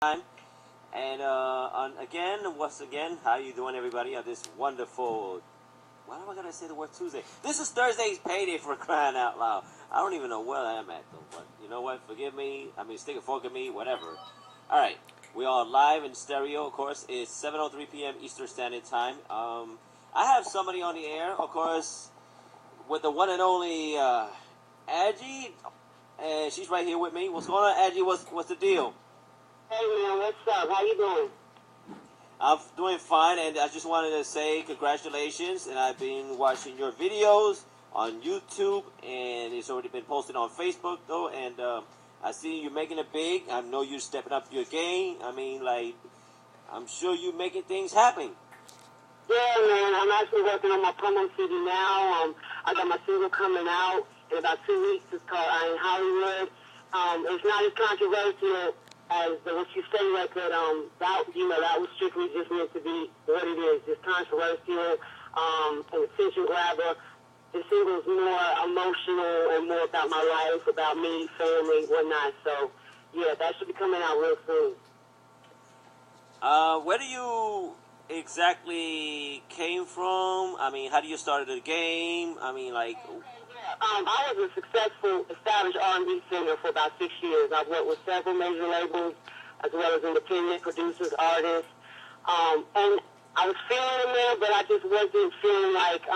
time. And once again, how you doing, everybody? On this wonderful, why am I gonna say the word Tuesday? This is Thursday's payday for crying out loud. I don't even know where I am at though. But you know what? Forgive me. I mean, stick a fork in me. Whatever. All right, we are live in stereo. Of course, it's 7:03 p.m. Eastern Standard Time. I have somebody on the air, of course, with the one and only AGGI, and she's right here with me. What's going on, AGGI? What's the deal? Hey man, what's up? How you doing? I'm doing fine, and I just wanted to say congratulations. And I've been watching your videos on YouTube, and it's already been posted on Facebook, though. And I see you making it big. I know you're stepping up your game. I mean, like, I'm sure you're making things happen. Yeah, man. I'm actually working on my promo CD now. I got my single coming out in about 2 weeks. It's called I Ain't Hollywood. It's not as controversial as the What You Say record. That was strictly just meant to be what it is, just controversial, an attention grabber. The single's more emotional and more about my life, about me, family, whatnot. So, yeah, that should be coming out real soon. Where do you exactly came from? I mean, how do you start the game? I mean, like... I was a successful, established R&B singer for about 6 years. I've worked with several major labels, as well as independent producers, artists. And I was feeling it, man, but I just wasn't feeling like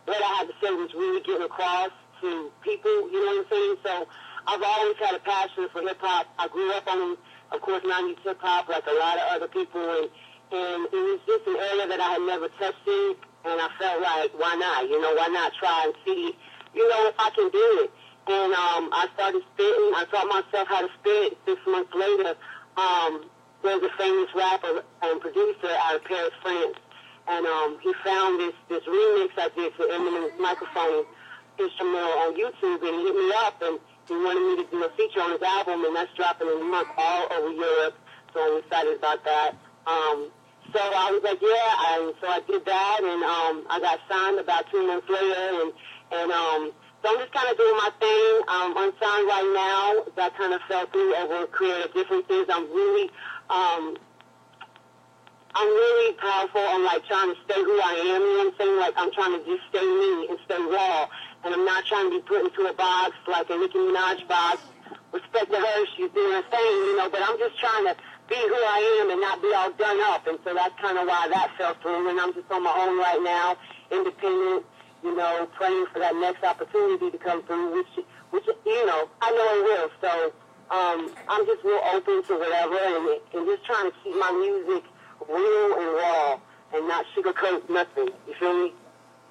what I had to say was really getting across to people, you know what I'm saying? So I've always had a passion for hip-hop. I grew up on, of course, 90s hip-hop like a lot of other people, and it was just an area that I had never touched in. And I felt like, why not? You know, why not try and see, you know, if I can do it? And I started spitting. I taught myself how to spit. 6 months later, there's a famous rapper and producer out of Paris, France. And he found this remix I did for Eminem's microphone instrumental on YouTube, and he hit me up, and he wanted me to do a feature on his album, and that's dropping in a month all over Europe. So I'm excited about that. So I was like, yeah, so I did that, and I got signed about 2 months later, and so I'm just kind of doing my thing. I'm unsigned right now. That kind of fell through over creative differences. I'm really powerful. I'm like trying to stay who I am, you know what I'm saying? Like I'm trying to just stay me and stay raw, and I'm not trying to be put into a box like a Nicki Minaj box. Respect to her, she's doing her thing, you know, but I'm just trying to be who I am and not be all done up. And so that's kind of why that fell through. And I'm just on my own right now, independent, you know, praying for that next opportunity to come through, which you know, I know it will. So I'm just real open to whatever and just trying to keep my music real and raw and not sugarcoat nothing. You feel me?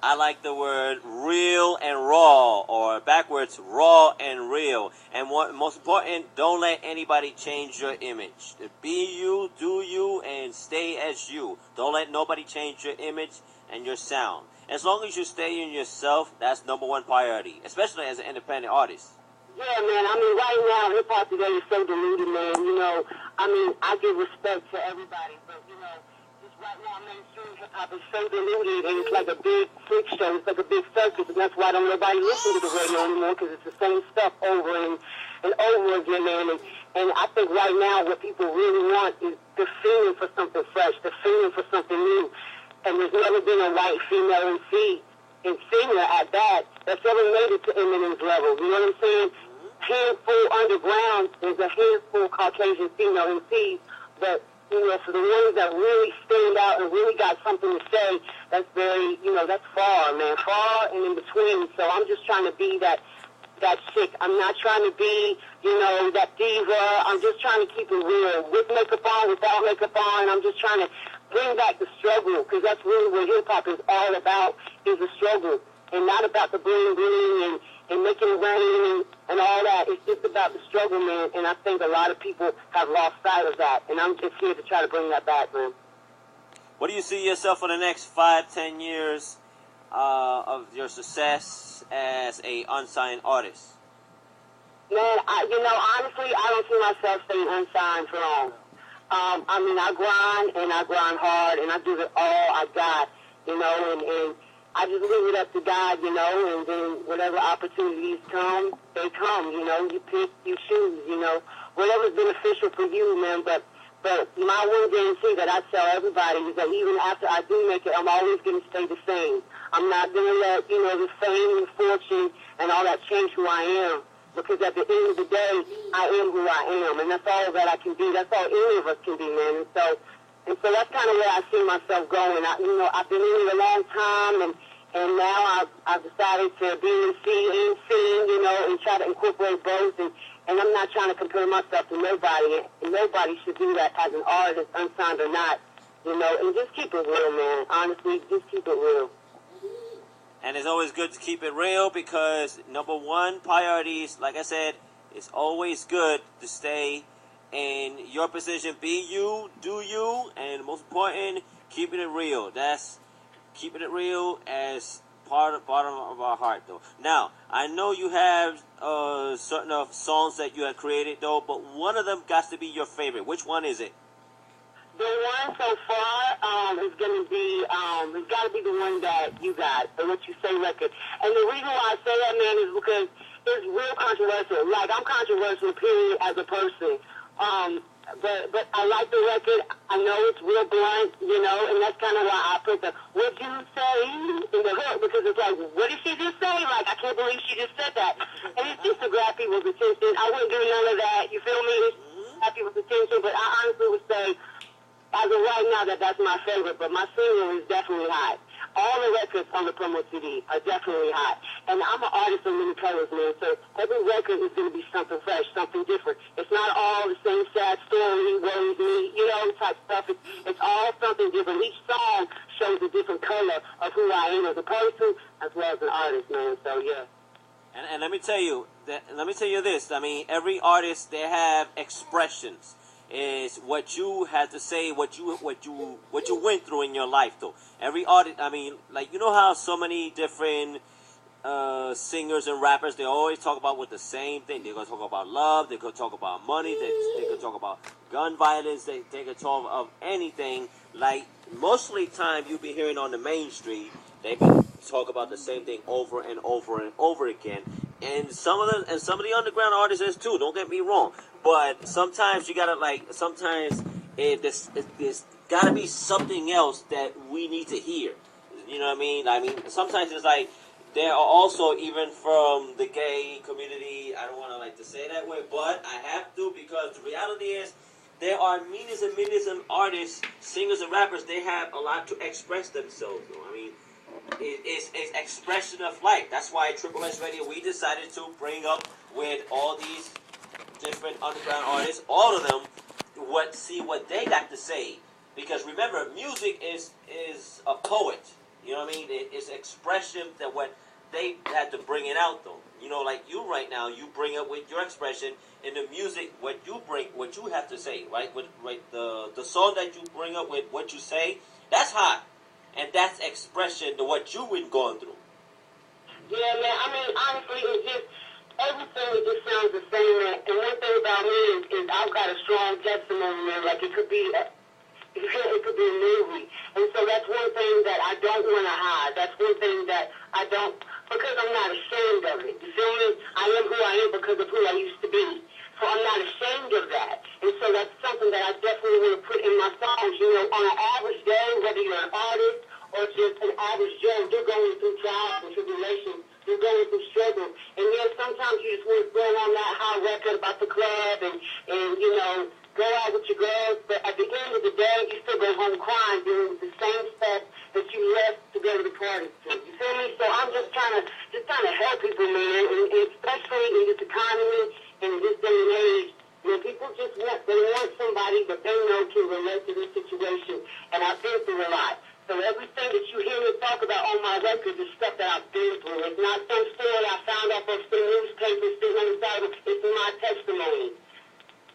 I like the word real and raw, or backwards, raw and real. And most important, don't let anybody change your image. Be you, do you, and stay as you. Don't let nobody change your image and your sound. As long as you stay in yourself, that's #1 priority, especially as an independent artist. Yeah, man. I mean, right now, hip-hop today is so diluted, man. You know, I mean, I give respect to everybody, but, you know, just right now, mainstream hip-hop is so diluted, and it's like a big freak show. It's like a big circus, and that's why don't nobody listen to the radio anymore, because it's the same stuff over and over again, man. And I think right now what people really want is the feeling for something fresh, the feeling for something new. And there's never been a white female MC and singer at that that's ever made it to Eminem's level. You know what I'm saying? Handful underground, there's a handful Caucasian female MCs, but, you know, for the ones that really stand out and really got something to say, that's very, you know, that's far, man, far and in between. So I'm just trying to be that chick. I'm not trying to be, you know, that diva. I'm just trying to keep it real, with makeup on, without makeup on. I'm just trying to bring back the struggle, because that's really what hip-hop is all about, is the struggle, and not about the bling-bling and making it rain and all that. It's just about the struggle, man, and I think a lot of people have lost sight of that, and I'm just here to try to bring that back, man. What do you see yourself for the next 5-10 years of your success as a unsigned artist? Man, honestly, I don't see myself staying unsigned for long. I mean, I grind hard, and I give it all I got, you know, and I just leave it up to God, you know, and then whatever opportunities come, they come, you know. You pick, you choose, you know. whatever's beneficial for you, man. But my one guarantee that I tell everybody is that even after I do make it, I'm always going to stay the same. I'm not going to let, the fame and fortune and all that change who I am. Because at the end of the day, I am who I am. And that's all that I can be. That's all any of us can be, man. And so that's kind of where I see myself going. I've been in it a long time, and now I've decided to be in and sing, and try to incorporate both. And I'm not trying to compare myself to nobody. And nobody should do that as an artist, unsigned or not, and just keep it real, man. Honestly, just keep it real. And it's always good to keep it real because, number one, priorities, like I said, it's always good to stay in your position. Be you, do you, and most important, keeping it real. That's keeping it real as part of our heart, though. Now, I know you have certain of songs that you have created, though, but one of them got to be your favorite. Which one is it? The one so far is going to be, it's got to be the one that you got, the What You Say record. And the reason why I say that, man, is because it's real controversial. Like, I'm controversial, period, as a person. But I like the record. I know it's real blunt, and that's kind of why I put the What You Say in the hook, because it's like, what did she just say? Like, I can't believe she just said that. And it's just to grab people's attention. I wouldn't do none of that. You feel me? It's grab people's attention, but I honestly would say, as of right now, that's my favorite, but my single is definitely hot. All the records on the promo CD are definitely hot. And I'm an artist of many colors, man, so every record is going to be something fresh, something different. It's not all the same sad story, worries me, type stuff. It's all something different. Each song shows a different color of who I am as a person as well as an artist, man, so yeah. And let me tell you this. I mean, every artist, they have expressions. Is what you had to say, what you went through in your life, though. Every artist, I mean, like, how so many different singers and rappers, they always talk about with the same thing. They're gonna talk about love. They're gonna talk about money. They could talk about gun violence. They could talk of anything. Like, mostly time you be hearing on the main street, they can talk about the same thing over and over and over again. And some of the underground artists too. Don't get me wrong. But sometimes you gotta there's gotta be something else that we need to hear. You know what I mean? I mean, sometimes it's like there are also, even from the gay community, I don't want to say that way, but I have to, because the reality is there are millions and millions of artists, singers and rappers. They have a lot to express themselves. I mean, it's expression of life. That's why Triple S Radio, we decided to bring up with all these different underground artists, all of them, see what they got to say. Because remember, music is a poet. You know what I mean? It's expression that what they had to bring it out, though. Like you right now, you bring up with your expression in the music, what you have to say, right? The song that you bring up with what you say, that's hot. And that's expression to what you've been going through. Yeah, man. I mean, honestly, it's just everything just sounds the same, man. And one thing about me is I've got a strong testimony, man. Like, it could be a movie. And so that's one thing that I don't want to hide. That's one thing that I don't, because I'm not ashamed of it. You feel me? I am who I am because of who I used to be. So I'm not ashamed of that. And so that's something that I definitely want to put in my songs. On an average day, whether you're an artist or just an average Joe, you're going through trials and tribulations. You're going through struggle. And sometimes you just want to throw on that hot record about the club and go out with your girls. But at the end of the day, you still go home crying, doing the same stuff that you left to go to the party to. You feel me? So I'm just trying to help people, man. And especially in this economy, in this day and age, people just want somebody that they know can relate to this situation. And I've been through a lot. So everything that you hear me talk about on my records is stuff that I've been through. It's not some story I found off of some newspaper sitting on the side. It's my testimony.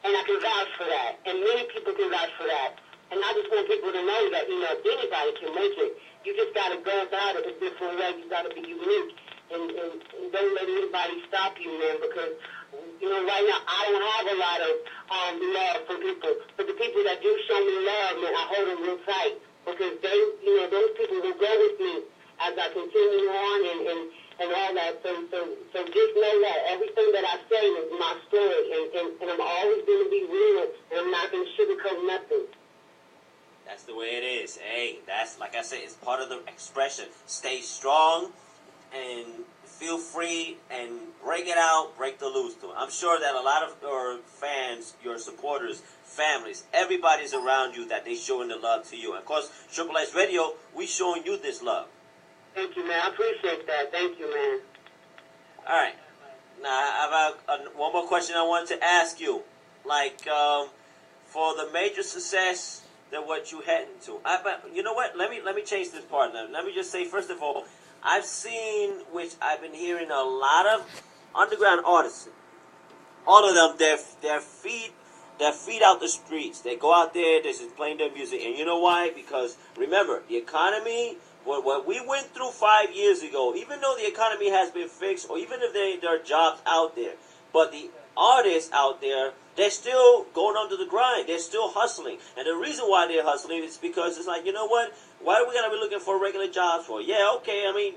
And I can vouch for that. And many people can vouch for that. And I just want people to know that, anybody can make it. You just got to go about it a different way. You got to be unique. And don't let anybody stop you, man, because, right now I don't have a lot of love for people. But the people that do show me love, man, I hold them real tight. Because those people will go with me as I continue on and and all that. So just know that everything that I say is my story, and I'm always going to be real, and I'm not going to sugarcoat nothing. That's the way it is. Hey, that's, like I said, it's part of the expression. Stay strong and feel free and break it out, break the loose to it. I'm sure that a lot of your fans, your supporters, families, everybody's around you that they showing the love to you. And of course, Triple X Radio, we showing you this love. Thank you, man. I appreciate that. Thank you, man. All right. Now, I have one more question I wanted to ask you. Like, for the major success that what you heading to. You know what? Let me change this part now. Let me just say, first of all, I've seen, which I've been hearing a lot of underground artists. All of them, their feet out the streets. They go out there, they're just playing their music. And you know why? Because remember, the economy, what we went through 5 years ago, even though the economy has been fixed, or even if there are jobs out there, but the artists out there, they're still going under the grind. They're still hustling. And the reason why they're hustling is because it's like, you know what? Why are we going to be looking for regular jobs for? Yeah, okay, I mean,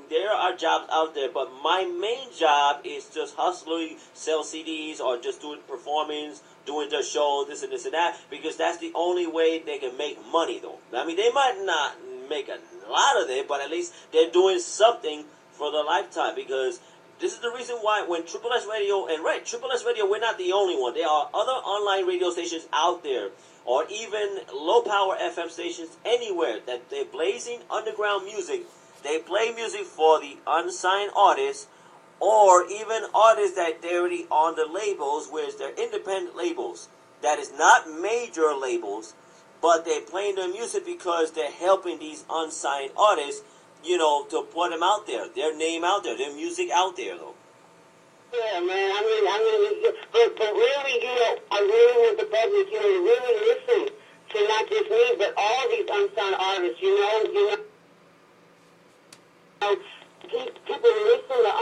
there are jobs out there, but my main job is just hustling, sell CDs, or just doing performance, doing the show, this and that, because that's the only way they can make money, though. I mean, they might not make a lot of it, but at least they're doing something for their lifetime, because this is the reason why when Triple S Radio, and right, Triple S Radio, we're not the only one. There are other online radio stations out there, or even low-power FM stations anywhere that they're blazing underground music. They play music for the unsigned artists, or even artists that they're already on the labels, whereas they're independent labels. That is not major labels, but they're playing their music because they're helping these unsigned artists, you know, to put them out there, their name out there, their music out there, though. Yeah, man. I mean, but really, you know, I really want the public, you know, to really listen to not just me, but all these unsigned artists. You know, people listen to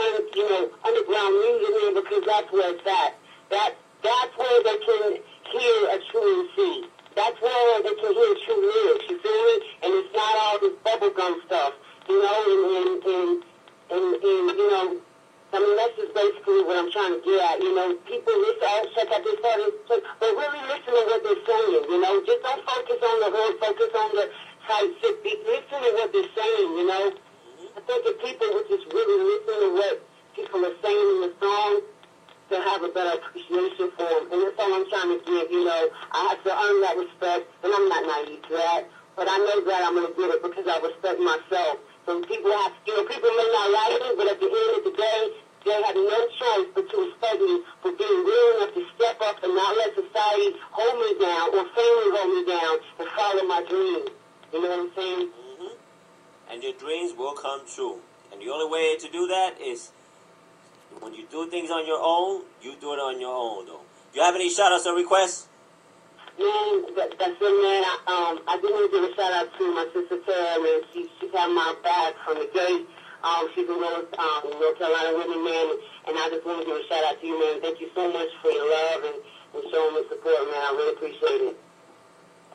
underground music, man, because that's where it's at. That's where they can hear a true MC. That's where they can hear true lyrics. You feel me? And it's not all this bubblegum stuff. You know, and you know, I mean, that's just basically what I'm trying to get at. You know, people listen, check out this artist, but really listen to what they're saying. You know, just don't focus on the hood, focus on the tight sick beat. Listen to what they're saying. You know, I think if people would just really listen to what people are saying in the song, to have a better appreciation for them. And that's all I'm trying to give. You know, I have to earn that respect, and I'm not naive to that. But I know that I'm going to get it because I respect myself. So people have, you know, people may not like it, but at the end of the day, they have no choice but to respect me for being real enough to step up and not let society hold me down or family hold me down and follow my dreams. You know what I'm saying? Mm-hmm. And your dreams will come true. And the only way to do that is when you do things on your own, you do it on your own, though. Do you have any shout-outs or requests? Man, that's it, man. I do want to give a shout out to my sister Tara, man. She's had my back from the gate. She's in North Carolina with me, man. And I just want to give a shout out to you, man. Thank you so much for your love and showing me support, man. I really appreciate it.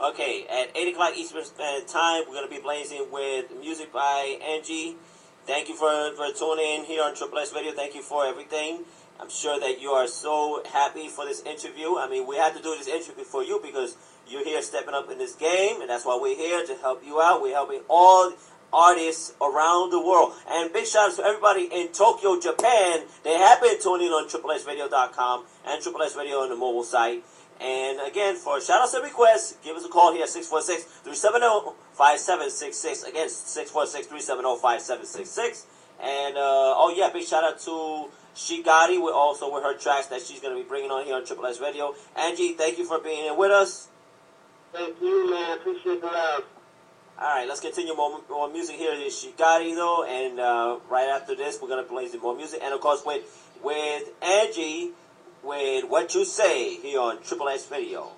Okay, at 8 o'clock Eastern Standard Time, we're going to be blazing with music by AGGI. Thank you for tuning in here on Triple S Radio. Thank you for everything. I'm sure that you are so happy for this interview. I mean, we had to do this interview for you because you're here stepping up in this game, and that's why we're here to help you out. We're helping all artists around the world. And big shout out to everybody in Tokyo, Japan. They have been tuning in on triplesradio.com and Triple S Radio on the mobile site. And again, for shout outs and requests, give us a call here at 646-370-5766. Again, 646-370-5766. And, big shout out to AGGI with her tracks that she's going to be bringing on here on Triple S Radio. AGGI, thank you for being here with us. Thank you, man. I appreciate the love. All right, let's continue more music here. It is AGGI, though, and right after this, we're going to play some more music. And, of course, with AGGI, with What You Say here on Triple S Radio.